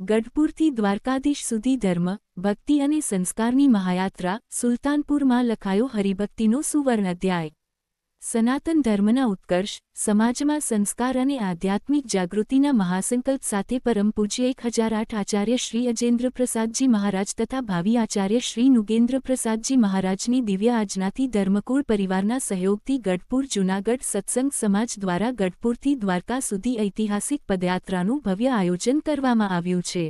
ગઢપુરથી દ્વારકાધીશ સુધી ધર્મ, ભક્તિ અને સંસ્કારની મહાયાત્રા, સુલતાનપુરમાં લખાયો હરિભક્તિનો સુવર્ણ અધ્યાય। સનાતન ધર્મના ઉત્કર્ષ, સમાજમાં સંસ્કાર અને આધ્યાત્મિક જાગૃતિના મહાસંકલ્પ સાથે પરમ પૂજ્ય 1008 આચાર્ય શ્રી અજેન્દ્ર પ્રસાદજી મહારાજ તથા ભાવિ આચાર્ય શ્રી નુગેન્દ્ર પ્રસાદજી મહારાજની દિવ્ય આજ્ઞાથી ધર્મકુળ પરિવારના સહયોગથી ગઢપુર જૂનાગઢ સત્સંગ સમાજ દ્વારા ગઢપુરથી દ્વારકા સુધી ઐતિહાસિક પદયાત્રાનું ભવ્ય આયોજન કરવામાં આવ્યું છે।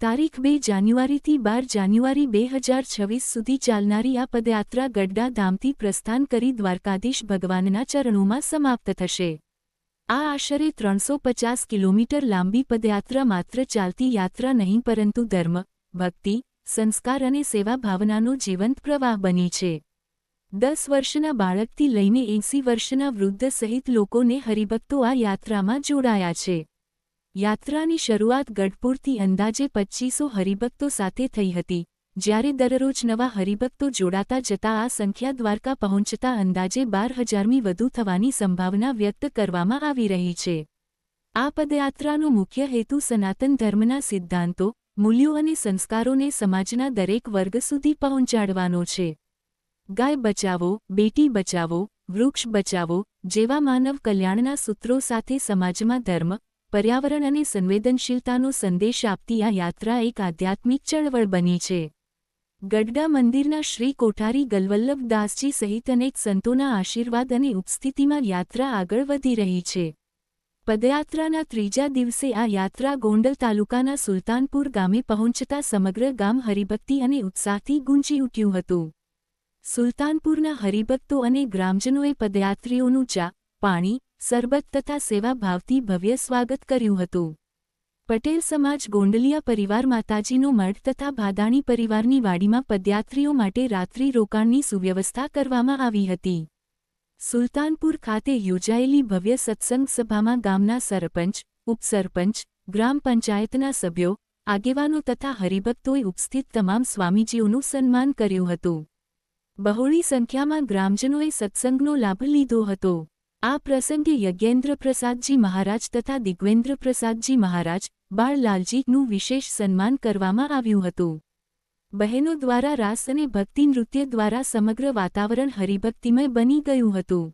તારીખ 2 જાન્યુઆરીથી 12 જાન્યુઆરી 2026 સુધી ચાલનારી આ પદયાત્રા ગઢડા ધામથી પ્રસ્થાન કરી દ્વારકાધીશ ભગવાનના ચરણોમાં સમાપ્ત થશે। આ આશરે 350 કિલોમીટર લાંબી પદયાત્રા માત્ર ચાલતી યાત્રા નહીં પરંતુ ધર્મ, ભક્તિ, સંસ્કાર અને સેવા ભાવનાનો જીવંત પ્રવાહ બની છે। 10 વર્ષના બાળકથી લઈને 80 વર્ષના વૃદ્ધ સહિત લોકોને હરિભક્તો આ યાત્રામાં જોડાયા છે। યાત્રાની શરૂઆત ગઢપુરથી અંદાજે 2500 હરિભક્તો સાથે થઈ હતી, જ્યારે દરરોજ નવા હરિભક્તો જોડાતા જતા આ સંખ્યા દ્વારકા પહોંચતા અંદાજે 12,000મી વધુ થવાની સંભાવના વ્યક્ત કરવામાં આવી રહી છે। આ પદયાત્રાનો મુખ્ય હેતુ સનાતન ધર્મના સિદ્ધાંતો, મૂલ્યો અને સંસ્કારોને સમાજના દરેક વર્ગ સુધી પહોંચાડવાનો છે। ગાય બચાવો, બેટી બચાવો, વૃક્ષ બચાવો જેવા માનવ કલ્યાણના સૂત્રો સાથે સમાજમાં ધર્મ, પર્યાવરણ અને સંવેદનશીલતાનો સંદેશ આપતી આ યાત્રા એક આધ્યાત્મિક ચળવળ બની છે। ગઢડા મંદિરના શ્રી કોઠારી ગલવલ્લભ દાસજી સહિત અનેક સંતોના આશીર્વાદ અને ઉપસ્થિતિમાં યાત્રા આગળ વધી રહી છે। પદયાત્રાના ત્રીજા દિવસે આ યાત્રા ગોંડલ તાલુકાના સુલતાનપુર ગામે પહોંચતા સમગ્ર ગામ હરિભક્તિ અને ઉત્સાહથી ગુંજી ઉઠ્યું હતું। સુલતાનપુરના હરિભક્તો અને ગ્રામજનોએ પદયાત્રીઓનું ચા, પાણી, સરબત તથા સેવા ભાવથી ભવ્ય સ્વાગત કર્યું હતું। પટેલ સમાજ ગોંડલિયા પરિવાર માતાજીનો મઠ તથા ભાદાણી પરિવારની વાડીમાં પદયાત્રીઓ માટે રાત્રિ રોકાણની સુવ્યવસ્થા કરવામાં આવી હતી। સુલતાનપુર ખાતે યોજાયેલી ભવ્ય સત્સંગ સભામાં ગામના સરપંચ, ઉપસરપંચ, ગ્રામ પંચાયતના સભ્યો, આગેવાનો તથા હરિભક્તોએ ઉપસ્થિત તમામ સ્વામીજીઓનું સન્માન કર્યું હતું। બહોળી સંખ્યામાં ગ્રામજનોએ સત્સંગનો લાભ લીધો હતો। આ પ્રસંગે યજ્ઞેન્દ્ર પ્રસાદજી મહારાજ તથા દિગ્વેન્દ્ર પ્રસાદજી મહારાજ, બાળલાલજીનું વિશેષ સન્માન કરવામાં આવ્યું હતું। બહેનો દ્વારા રાસ અને ભક્તિ નૃત્ય દ્વારા સમગ્ર વાતાવરણ હરિભક્તિમય બની ગયું હતું।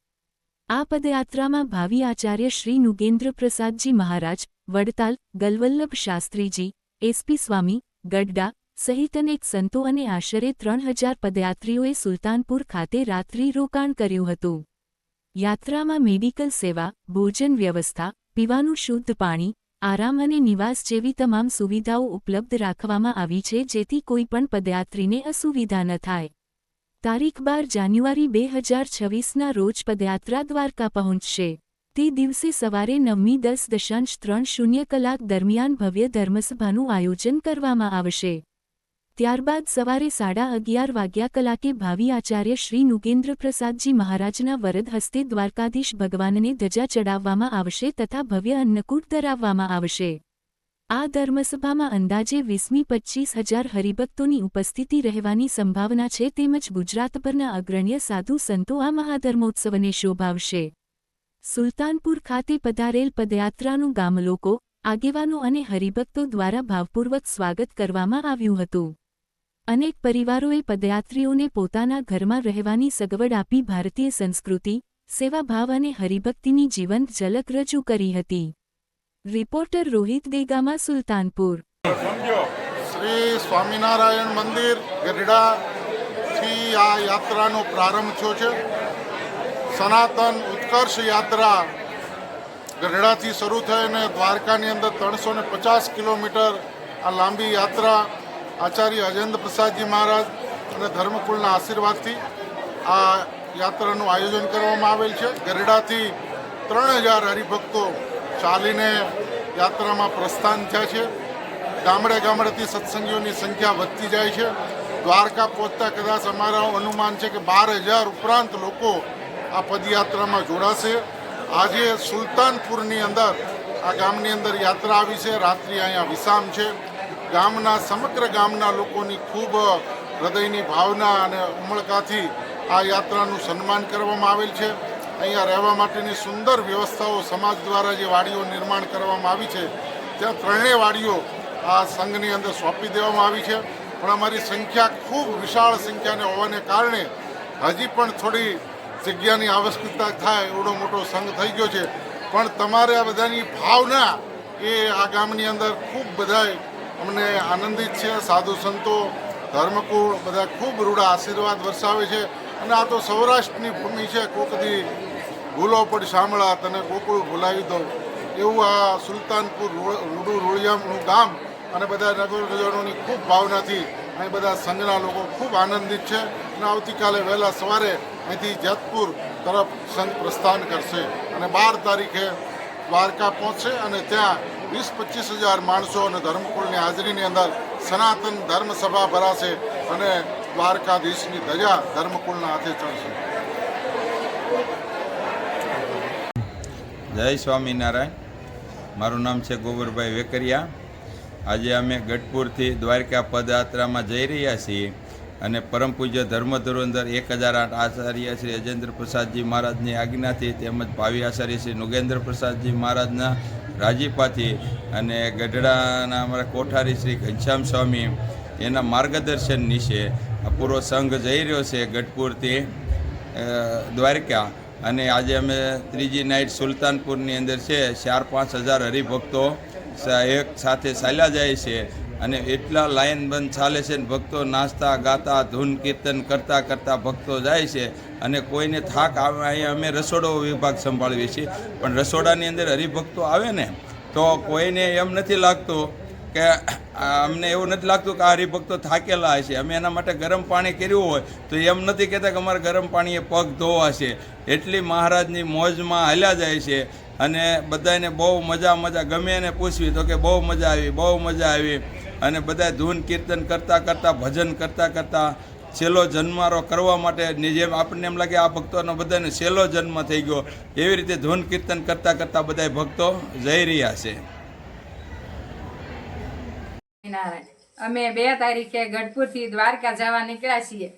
આ પદયાત્રામાં ભાવિ આચાર્ય શ્રી નુગેન્દ્ર પ્રસાદજી મહારાજ, વડતાલ, ગલવલ્લભ શાસ્ત્રીજી, એસપી સ્વામી, ગઢડા સહિત અનેક સંતો અને આશરે 3000 પદયાત્રીઓએ સુલતાનપુર ખાતે રાત્રિ રોકાણ કર્યું હતું। યાત્રામાં મેડિકલ સેવા, ભોજન વ્યવસ્થા, પીવાનું શુદ્ધ પાણી, આરામ અને નિવાસ જેવી તમામ સુવિધાઓ ઉપલબ્ધ રાખવામાં આવી છે જેથી કોઈપણ પદયાત્રીને અસુવિધા ન થાય। તારીખ 12 જાન્યુઆરી 2026ના રોજ પદયાત્રા દ્વારકા પહોંચશે। તે દિવસે સવારે 9:10:30 કલાક દરમિયાન ભવ્ય ધર્મસભાનું આયોજન કરવામાં આવશે। ત્યારબાદ સવારે 11:30 કલાકે ભાવિ આચાર્ય શ્રી નુગેન્દ્ર પ્રસાદજી મહારાજના વરદ હસ્તે દ્વારકાધીશ ભગવાનને ધજા ચડાવવામાં આવશે તથા ભવ્ય અન્નકૂટ ધરાવવામાં આવશે। આ ધર્મસભામાં અંદાજે 20મી 25,000 હરિભક્તોની ઉપસ્થિતિ રહેવાની સંભાવના છે તેમજ ગુજરાતભરના અગ્રણ્ય સાધુ સંતો આ મહાધર્મોત્સવને શોભાવશે। સુલતાનપુર ખાતે પધારેલ પદયાત્રાનું ગામલોકો, આગેવાનો અને હરિભક્તો દ્વારા ભાવપૂર્વક સ્વાગત કરવામાં આવ્યું હતું। અનેક પરિવારોએ પદયાત્રીઓને પોતાના ઘરમાં રહેવાની સગવડ આપી ભારતીય સંસ્કૃતિ, સેવાભાવ અને હરિભક્તિની જીવંત ઝલક રજૂ કરી હતી। રિપોર્ટર રોહિત દેગામા, સુલતાનપુર। શ્રી સ્વામિનારાયણ મંદિર ગઢડાથી આ યાત્રાનો પ્રારંભ થયો છે। સનાતન ઉત્કર્ષ યાત્રા ગઢડાથી શરૂ થઈ અને દ્વારકાની અંદર 350 કિલોમીટર આ લાંબી યાત્રા આચાર્ય અજેન્દ્ર પ્રસાદજી મહારાજ અને ધર્મકુળના આશીર્વાદથી આ યાત્રાનું આયોજન કરવામાં આવેલ છે। ગઢડાથી 3000 હરિભક્તો ચાલીને યાત્રામાં પ્રસ્થાન થયા છે। ગામડે ગામડેથી સત્સંગીઓની સંખ્યા વધતી જાય છે। દ્વારકા પહોંચતા કદાચ અમારા અનુમાન છે કે 12,000 ઉપરાંત લોકો આ પદયાત્રામાં જોડાશે। આજે સુલતાનપુરની અંદર આ ગામની અંદર યાત્રા આવી છે। રાત્રિ અહીંયા વિસામ છે। ગામના સમગ્ર ગામના લોકોની ખૂબ હૃદયની ભાવના અને ઉમળકાથી આ યાત્રાનું સન્માન કરવામાં આવેલ છે। અહીંયા રહેવા માટેની સુંદર વ્યવસ્થાઓ સમાજ દ્વારા જે વાડીઓ નિર્માણ કરવામાં આવી છે ત્યાં ત્રણેય વાડીઓ આ સંઘની અંદર સોંપી દેવામાં આવી છે. પણ અમારી સંખ્યા ખૂબ વિશાળ સંખ્યાને હોવાને કારણે હજી પણ થોડી જગ્યાની આવશ્યકતા થાય એવડો મોટો સંઘ થઈ ગયો છે. પણ તમારે આ બધાની ભાવના એ આ ગામની અંદર ખૂબ બધાય અમને આનંદિત છે. સાધુ સંતો ધર્મકુળ બધા ખૂબ રૂડા આશીર્વાદ વરસાવે છે. અને આ તો સૌરાષ્ટ્રની ભૂમિ છે. કોકદી ભૂલો પડ શામળા તને ગોકુળ ભૂલાવી દઉં એવું આ સુલતાનપુર રૂડુ રોળિયામનું ગામ અને બધા નગરજનોની ખૂબ ભાવનાથી અહીં બધા સંઘના લોકો ખૂબ આનંદિત છે. અને આવતીકાલે વહેલા સવારે અહીંથી જેતપુર તરફ સંઘ પ્રસ્થાન કરશે અને 12 તારીખે દ્વારકા પહોંચશે અને ત્યાં 20-25 હજાર માણસો અને ધર્મકુળની હાજરીની અંદર સનાતન ધર્મ સભા ભરાશે અને દ્વારકાધીશની ધજા ધર્મકુળના હાથે ચડશે. જય સ્વામિનારાયણ. મારું નામ છે ગોબરભાઈ વેકરિયા. આજે અમે ગઢપુરથી દ્વારકા પદયાત્રામાં જઈ રહ્યા છીએ અને પરમ પૂજ્ય ધર્મ ધુરંધર 1008 આચાર્ય શ્રી અજેન્દ્ર પ્રસાદજી મહારાજની આજ્ઞાથી તેમજ ભાવિ આચાર્ય શ્રી નુગેન્દ્ર પ્રસાદજી મહારાજના રાજીપાથી અને ગઢડાના અમારા કોઠારી શ્રી ઘનશ્યામ સ્વામી એના માર્ગદર્શન નીચે આ પૂરો સંઘ જઈ રહ્યો છે ગઢપુરથી દ્વારકા. અને આજે અમે ત્રીજી નાઇટ સુલતાનપુરની અંદર છે. 4-5 હજાર હરિભક્તો એક સાથે ચાલ્યા જાય છે અને એટલા લાઈન બંધ ચાલે છે. ભક્તો નાચતા ગાતા ધૂન કીર્તન કરતાં કરતાં ભક્તો જાય છે અને કોઈને થાક આવે. અહીંયા અમે રસોડો વિભાગ સંભાળીએ છીએ પણ રસોડાની અંદર હરિભક્તો આવે ને તો કોઈને એમ નથી લાગતું કે અમને એવું નથી લાગતું કે આ હરિભક્તો થાકેલા હશે. અમે એના માટે ગરમ પાણી કર્યું હોય તો એમ નથી કહેતા કે અમારે ગરમ પાણીએ પગ ધોવા છે. એટલી મહારાજની મોજમાં હાલ્યા જાય છે અને બધાને બહુ મજા ગમે એને પૂછવી તો કે બહુ મજા આવી અને બધા ધૂન કીર્તન કરતાં કરતાં ભજન કરતાં કરતાં છેલ્લો જન્મારો કરવા માટે જેમ આપણને એમ લાગે આ ભક્તોનો બધાને છેલ્લો જન્મ થઈ ગયો એવી રીતે ધૂન કીર્તન કરતાં કરતાં બધા ભક્તો જઈ રહ્યા છે. અમે 2 તારીખે ગઢપુરથી દ્વારકા જવા નીકળ્યા છીએ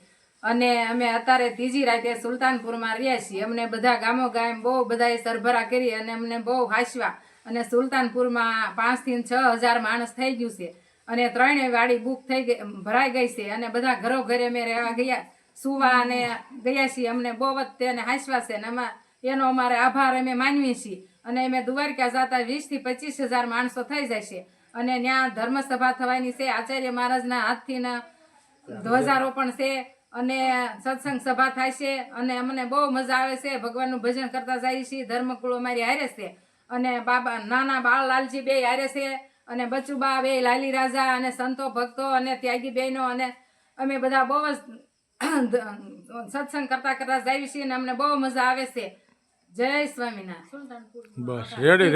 અને અમે અત્યારે ત્રીજી રાતે સુલતાનપુરમાં રહ્યા છીએ. અમને બધા ગામો ગામ બહુ બધાએ સરભરા કરી અને અમને બહુ હાંસવા અને સુલતાનપુરમાં 5 થી 6 હજાર માણસ થઈ ગયું છે અને 3 વાડી બુક થઈ ગઈ ભરાઈ ગઈ છે અને બધા ઘરો ઘરે અમે રહેવા ગયા સુવા અને ગયા છીએ. અમને બહુ તેને હાંસવા છે અને એનો અમારે આભાર અમે માનીએ છીએ અને અમે દ્વારકા જતા 20 થી 25 હજાર માણસો થઈ જાય છે અને ત્યાં ધર્મસભા થવાની છે. આચાર્ય મહારાજના હાથથી ધ્વજારોપણ છે અને સત્સંગ સભા થાય છે અને અમને બહુ મજા આવે છે. ભગવાનનું ભજન કરતા જઈએ છીએ. ધર્મકુળ અમારી હારે છે અને બાબા નાના બાળલાલજી બે હારે છે અને બચુબા બે લાલી રાજા અને સંતો ભક્તો અને ત્યાગી બહેનો અને અમે બધા બહુ જ સત્સંગ કરતા કરતા જઈએ છીએ અને અમને બહુ મજા આવે છે. જય સ્વામિનારાયણ. બસ રેડી.